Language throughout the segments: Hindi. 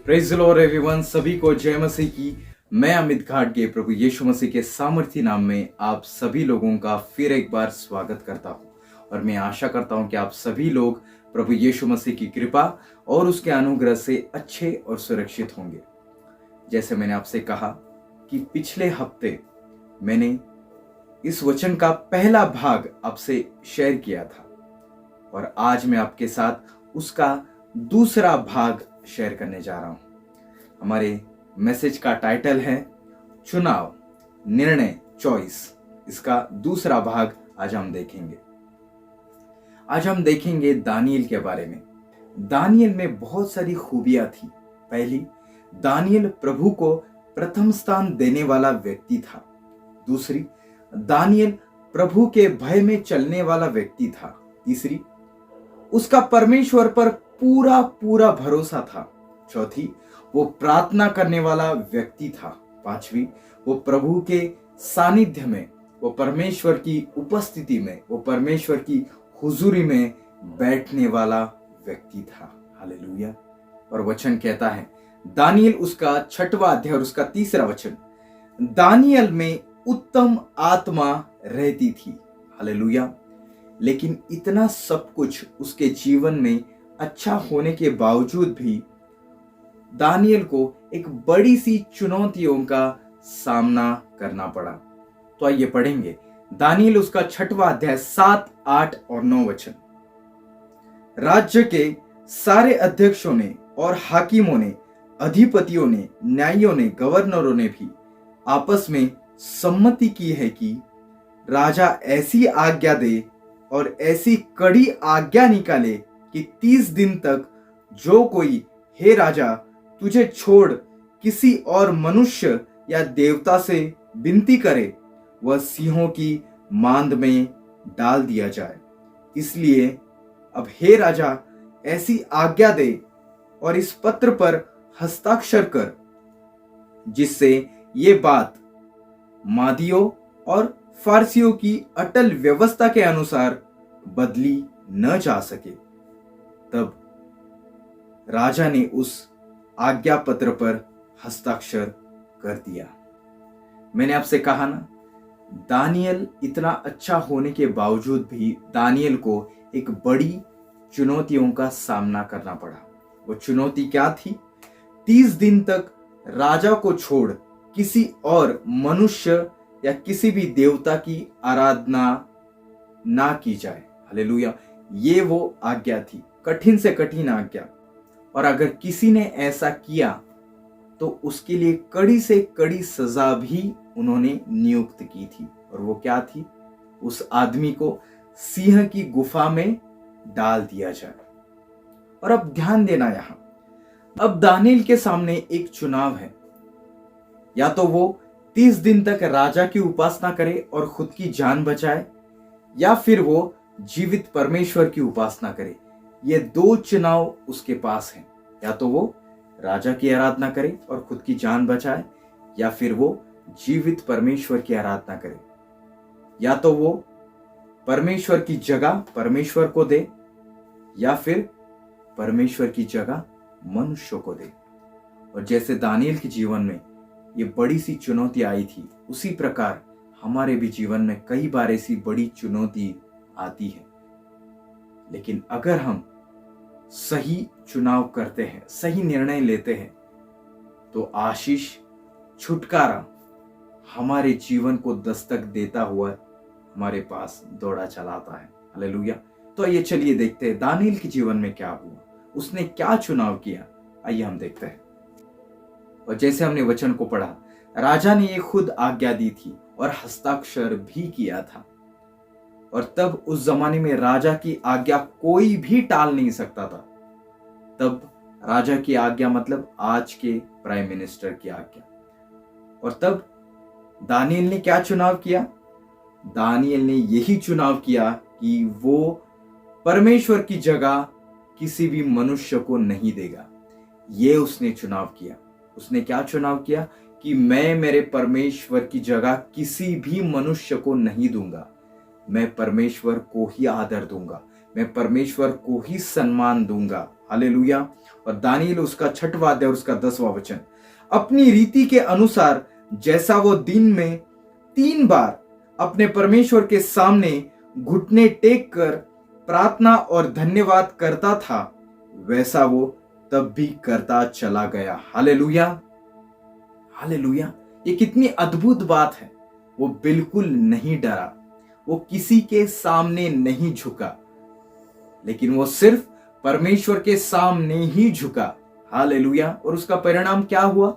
प्रेज द लॉर्ड एवरीवन, सभी को जय मसीह की। मैं अमित घाटगे प्रभु यीशु मसीह के सामर्थी नाम में आप सभी लोगों का फिर एक बार स्वागत करता हूं और मैं आशा करता हूं कि आप सभी लोग प्रभु यीशु मसीह की कृपा और उसके अनुग्रह से अच्छे और सुरक्षित होंगे। जैसे मैंने आपसे कहा कि पिछले हफ्ते मैंने इस वचन का पहला भाग आपसे शेयर किया था और आज मैं आपके साथ उसका दूसरा भाग शेयर करने जा रहा हूं। हमारे मैसेज का टाइटल है चुनाव, निर्णय, चॉइस। इसका दूसरा भाग आज हम देखेंगे। आज हम देखेंगे दानियल के बारे में। दानियल में बहुत सारी खूबियां थी। पहली, दानियल प्रभु को प्रथम स्थान देने वाला व्यक्ति था। दूसरी, दानियल प्रभु के भय में चलने वाला व्यक्ति था। तीसरी, उसका परमेश्वर पर पूरा पूरा भरोसा था। चौथी, वो प्रार्थना करने वाला व्यक्ति था। पांचवी, वो प्रभु के सानिध्य में, वो परमेश्वर की उपस्थिति में, वो परमेश्वर की हुजूरी में बैठने वाला व्यक्ति था। हालेलुया। और वचन कहता है, दानियल उसका 6वां अध्याय और उसका 3रा वचन, दानियल में उत्तम आत्मा रहती थी। हालेलुया। लेकिन इतना सब कुछ उसके जीवन में अच्छा होने के बावजूद भी दानियल को एक बड़ी सी चुनौतियों का सामना करना पड़ा। तो आइए पढ़ेंगे दानियल उसका 6वां अध्याय 7, 8 और 9 वचन। राज्य के सारे अध्यक्षों ने और हाकिमों ने, अधिपतियों ने, न्यायियों ने, गवर्नरों ने भी आपस में सम्मति की है कि राजा ऐसी आज्ञा दे और ऐसी कड़ी आज्ञा निकाले कि 30 दिन तक जो कोई, हे राजा, तुझे छोड़ किसी और मनुष्य या देवता से विनती करे, वह सिंहों की मांद में डाल दिया जाए। इसलिए अब हे राजा, ऐसी आज्ञा दे और इस पत्र पर हस्ताक्षर कर, जिससे ये बात मादियों और फारसियों की अटल व्यवस्था के अनुसार बदली न जा सके। तब राजा ने उस आज्ञा पत्र पर हस्ताक्षर कर दिया। मैंने आपसे कहा ना, दानियल इतना अच्छा होने के बावजूद भी दानियल को एक बड़ी चुनौतियों का सामना करना पड़ा। वो चुनौती क्या थी? 30 दिन तक राजा को छोड़ किसी और मनुष्य या किसी भी देवता की आराधना ना की जाए। हालेलुया। ये वो आज्ञा थी, कठिन से कठिन आज्ञा। और अगर किसी ने ऐसा किया तो उसके लिए कड़ी से कड़ी सजा भी उन्होंने नियुक्त की थी। और वो क्या थी? उस आदमी को सिंह की गुफा में डाल दिया जाए। और अब ध्यान देना, यहां अब दानियल के सामने एक चुनाव है। या तो वो 30 दिन तक राजा की उपासना करे और खुद की जान बचाए, या फिर वो जीवित परमेश्वर की उपासना करे। ये दो चुनाव उसके पास हैं। या तो वो राजा की आराधना करे और खुद की जान बचाए, या फिर वो जीवित परमेश्वर की आराधना करे। या तो वो परमेश्वर की जगह परमेश्वर को दे, या फिर परमेश्वर की जगह मनुष्य को दे। और जैसे दानियल के जीवन में ये बड़ी सी चुनौती आई थी, उसी प्रकार हमारे भी जीवन में कई बार ऐसी बड़ी चुनौती आती है। लेकिन अगर हम सही चुनाव करते हैं, सही निर्णय लेते हैं, तो आशीष, छुटकारा हमारे जीवन को दस्तक देता हुआ हमारे पास दौड़ा चलाता है। हालेलुया। तो आइए चलिए देखते हैं दानियल के जीवन में क्या हुआ, उसने क्या चुनाव किया। आइए हम देखते हैं। और जैसे हमने वचन को पढ़ा, राजा ने ये खुद आज्ञा दी थी और हस्ताक्षर भी किया था। और तब उस जमाने में राजा की आज्ञा कोई भी टाल नहीं सकता था। तब राजा की आज्ञा मतलब आज के प्राइम मिनिस्टर की आज्ञा। और तब दानियल ने क्या चुनाव किया? दानियल ने यही चुनाव किया कि वो परमेश्वर की जगह किसी भी मनुष्य को नहीं देगा। ये उसने चुनाव किया। उसने क्या चुनाव किया? कि मैं मेरे परमेश्वर की जगह किसी भी मनुष्य को नहीं दूंगा, मैं परमेश्वर को ही आदर दूंगा, मैं परमेश्वर को ही सम्मान दूंगा। हालेलुया। और दानियेल उसका 6वां अध्याय और उसका 10वां वचन, अपनी रीति के अनुसार जैसा वो दिन में 3 बार अपने परमेश्वर के सामने घुटने टेक कर प्रार्थना और धन्यवाद करता था, वैसा वो तब भी करता चला गया। हालेलुया। हालेलुया। ये कितनी अद्भुत बात है। वो बिल्कुल नहीं डरा, वो किसी के सामने नहीं झुका, लेकिन वो सिर्फ परमेश्वर के सामने ही झुका। हालेलुया। और उसका परिणाम क्या हुआ?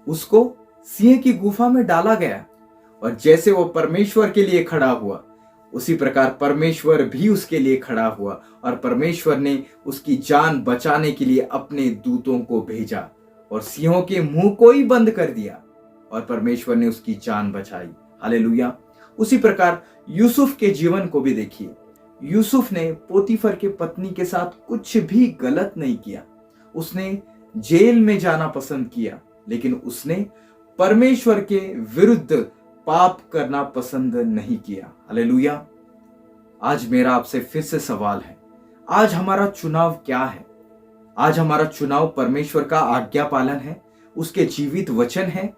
उसको सिंह की गुफा में डाला गया। और जैसे वो परमेश्वर के लिए खड़ा हुआ, उसी प्रकार परमेश्वर भी उसके लिए खड़ा हुआ और परमेश्वर ने उसकी जान बचाने के लिए अपने दूतों को भेजा और सिंहों के मुंह को ही बंद कर दिया और परमेश्वर ने उसकी जान बचाई। हालेलुया। उसी प्रकार यूसुफ के जीवन को भी देखिए। यूसुफ ने पोतीफर के पत्नी के साथ कुछ भी गलत नहीं किया। उसने जेल में जाना पसंद किया, लेकिन उसने परमेश्वर के विरुद्ध पाप करना पसंद नहीं किया। हालेलुया। आज मेरा आपसे फिर से सवाल है, आज हमारा चुनाव क्या है? आज हमारा चुनाव परमेश्वर का आज्ञा पालन है, उसके जीवित वचन है?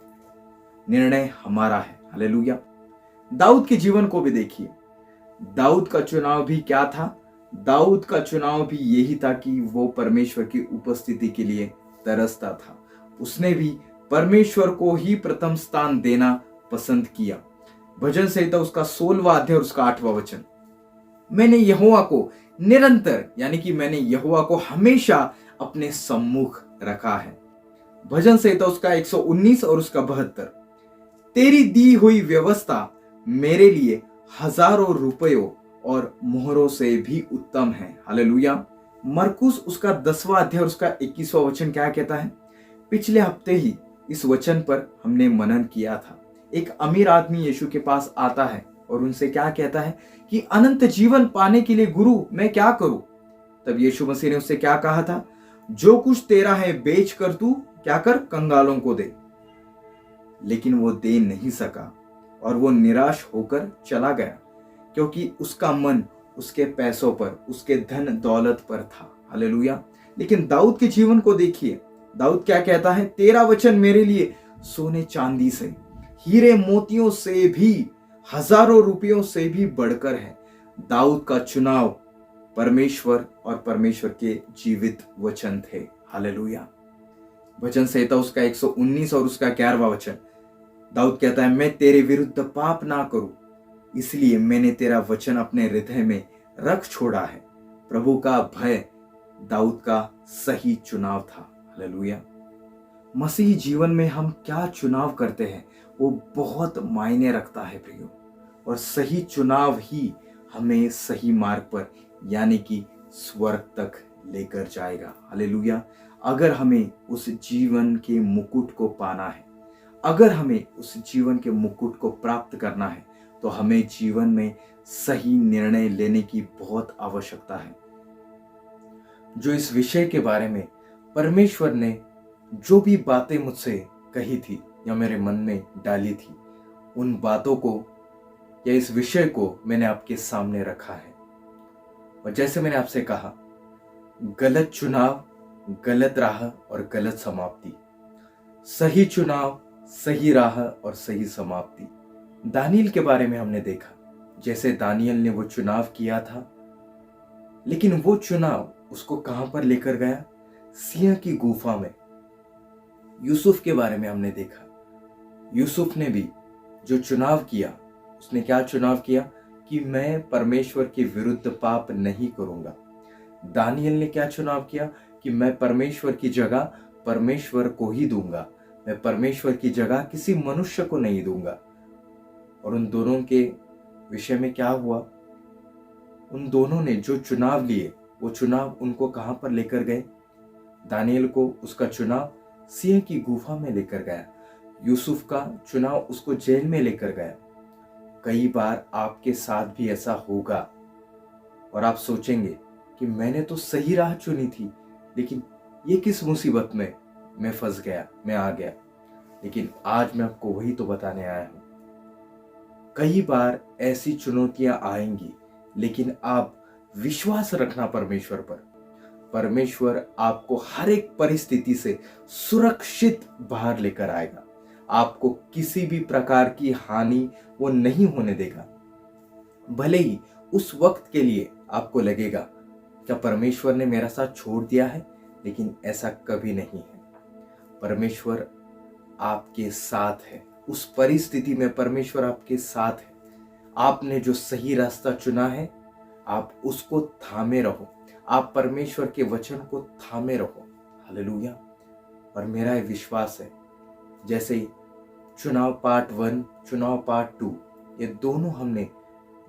निर्णय हमारा है। हालेलुया। दाऊद के जीवन को भी देखिए। दाऊद का चुनाव भी क्या था? दाऊद का चुनाव भी यही था कि वो परमेश्वर की उपस्थिति के लिए तरसता था। उसने भी परमेश्वर को ही प्रथम स्थान देना पसंद किया। भजन संहिता उसका 16वां अध्याय और उसका 8वां वचन, मैंने यहोवा को निरंतर, यानी कि मैंने यहोवा को हमेशा अपने सम्मुख रखा है। भजन संहिता उसका 119 और उसका 72, तेरी दी हुई व्यवस्था मेरे लिए हजारों रुपयों और मोहरों से भी उत्तम है। हालेलुया। मरकुस उसका 10वां अध्याय और उसका 21वां वचन क्या कहता है? पिछले हफ्ते ही इस वचन पर हमने मनन किया था। एक अमीर आदमी यीशु के पास आता है और उनसे क्या कहता है कि अनंत जीवन पाने के लिए गुरु मैं क्या करूं? तब यीशु मसीह ने उससे क्या कहा था? जो कुछ तेरा है बेच कर तू क्या कर, कंगालों को दे। लेकिन वो दे नहीं सका और वो निराश होकर चला गया, क्योंकि उसका मन उसके पैसों पर, उसके धन दौलत पर था। हालेलुया। लेकिन दाऊद के जीवन को देखिए। दाऊद क्या कहता है? तेरा वचन मेरे लिए सोने चांदी से, हीरे मोतियों से भी, हजारों रुपयों से भी बढ़कर है। दाऊद का चुनाव परमेश्वर और परमेश्वर के जीवित वचन थे। हालेलुया। भजन संहिता उसका 119 और उसका 11वां वचन, दाऊद कहता है, मैं तेरे विरुद्ध पाप ना करूं, इसलिए मैंने तेरा वचन अपने हृदय में रख छोड़ा है। प्रभु का भय दाऊद का सही चुनाव था। हालेलुया। मसीही जीवन में हम क्या चुनाव करते हैं वो बहुत मायने रखता है प्रियो, और सही चुनाव ही हमें सही मार्ग पर, यानी कि स्वर्ग तक लेकर जाएगा। हालेलुया। अगर हमें उस जीवन के मुकुट को पाना है, अगर हमें उस जीवन के मुकुट को प्राप्त करना है, तो हमें जीवन में सही निर्णय लेने की बहुत आवश्यकता है। जो इस विषय के बारे में परमेश्वर ने जो भी बातें मुझसे कही थी या मेरे मन में डाली थी, उन बातों को या इस विषय को मैंने आपके सामने रखा है। और जैसे मैंने आपसे कहा, गलत चुनाव, गलत राह और गलत समाप्ति, सही चुनाव, सही राह और सही समाप्ति। दानियेल के बारे में हमने देखा, जैसे दानियेल ने वो चुनाव किया था, लेकिन वो चुनाव उसको कहां पर लेकर गया? सिंह की गुफा में। यूसुफ के बारे में हमने देखा, यूसुफ ने भी जो चुनाव किया, उसने क्या चुनाव किया कि मैं परमेश्वर के विरुद्ध पाप नहीं करूंगा। दानियेल ने क्या चुनाव किया कि मैं परमेश्वर की जगह परमेश्वर को ही दूंगा, मैं परमेश्वर की जगह किसी मनुष्य को नहीं दूंगा। और उन दोनों के विषय में क्या हुआ? उन दोनों ने जो चुनाव लिए, वो चुनाव उनको कहां पर लेकर गए? दानियेल को उसका चुनाव सिंह की गुफा में लेकर गया, यूसुफ का चुनाव उसको जेल में लेकर गया। कई बार आपके साथ भी ऐसा होगा और आप सोचेंगे कि मैंने तो सही राह चुनी थी, लेकिन ये किस मुसीबत में मैं फंस गया, मैं आ गया। लेकिन आज मैं आपको वही तो बताने आया हूं। कई बार ऐसी चुनौतियां आएंगी, लेकिन आप विश्वास रखना परमेश्वर पर। परमेश्वर आपको हर एक परिस्थिति से सुरक्षित बाहर लेकर आएगा। आपको किसी भी प्रकार की हानि वो नहीं होने देगा। भले ही उस वक्त के लिए आपको लगेगा क्या परमेश्वर ने मेरा साथ छोड़ दिया है, लेकिन ऐसा कभी नहीं है। परमेश्वर आपके साथ है। उस परिस्थिति में परमेश्वर आपके साथ है। आपने जो सही रास्ता चुना है, आप उसको थामे रहो। आप परमेश्वर के वचन को थामे रहो। हालेलुया। और मेरा ये विश्वास है, जैसे चुनाव पार्ट 1, चुनाव पार्ट 2, ये दोनों हमने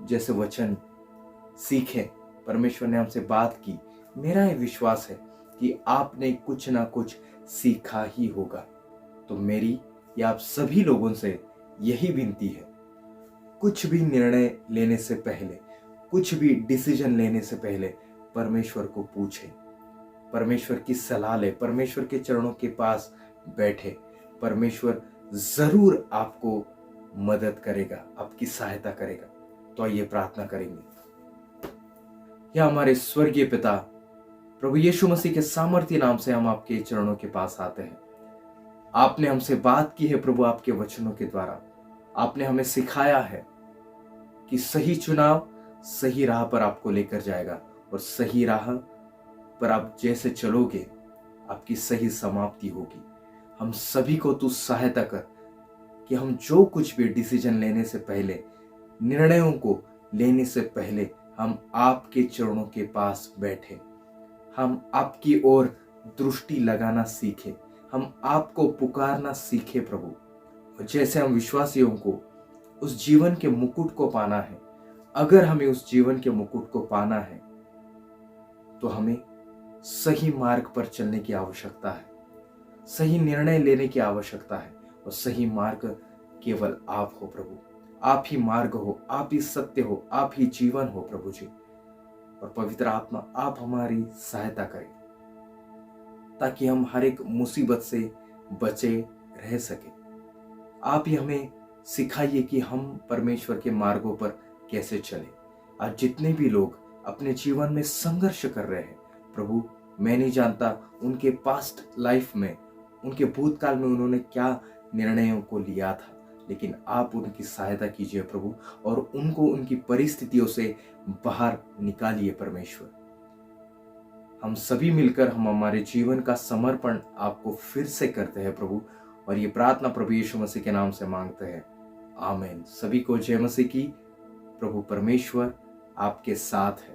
जैसे वचन सीखे, परमेश्वर ने हमसे बात की, मेरा ये विश्वास है कि आपने कुछ ना कुछ सीखा ही होगा। तो मेरी या आप सभी लोगों से यही विनती है, कुछ भी निर्णय लेने से पहले, कुछ भी डिसीजन लेने से पहले परमेश्वर को पूछे, परमेश्वर की सलाह ले, परमेश्वर के चरणों के पास बैठे। परमेश्वर जरूर आपको मदद करेगा, आपकी सहायता करेगा। तो आइए प्रार्थना करेंगे। या हमारे स्वर्गीय पिता, प्रभु यीशु मसीह के सामर्थ्य नाम से हम आपके चरणों के पास आते हैं। आपने हमसे बात की है प्रभु, आपके वचनों के द्वारा आपने हमें सिखाया है कि सही चुनाव सही राह पर आपको लेकर जाएगा, और सही राह पर आप जैसे चलोगे आपकी सही समाप्ति होगी। हम सभी को तू सहायता कर कि हम जो कुछ भी डिसीजन लेने से पहले, निर्णयों को लेने से पहले, हम आपके चरणों के पास बैठे, हम आपकी ओर दृष्टि लगाना सीखे, हम आपको पुकारना सीखे प्रभु। और जैसे हम विश्वासियों को उस जीवन के मुकुट को पाना है, अगर हमें उस जीवन के मुकुट को पाना है तो हमें सही मार्ग पर चलने की आवश्यकता है, सही निर्णय लेने की आवश्यकता है। और सही मार्ग केवल आप हो प्रभु। आप ही मार्ग हो, आप ही सत्य हो, आप ही जीवन हो प्रभु जी। और पवित्र आत्मा आप हमारी सहायता करें ताकि हम हर एक मुसीबत से बचे रह सके। आप ही हमें सिखाइए कि हम परमेश्वर के मार्गों पर कैसे चले। आज जितने भी लोग अपने जीवन में संघर्ष कर रहे हैं प्रभु, मैं नहीं जानता उनके पास्ट लाइफ में, उनके भूतकाल में उन्होंने क्या निर्णयों को लिया था, लेकिन आप उनकी सहायता कीजिए प्रभु, और उनको उनकी परिस्थितियों से बाहर निकालिए परमेश्वर। हम सभी मिलकर हम हमारे जीवन का समर्पण आपको फिर से करते हैं प्रभु, और ये प्रार्थना प्रभु यीशु मसीह के नाम से मांगते हैं, आमीन। सभी को जय मसीह की। प्रभु परमेश्वर आपके साथ है।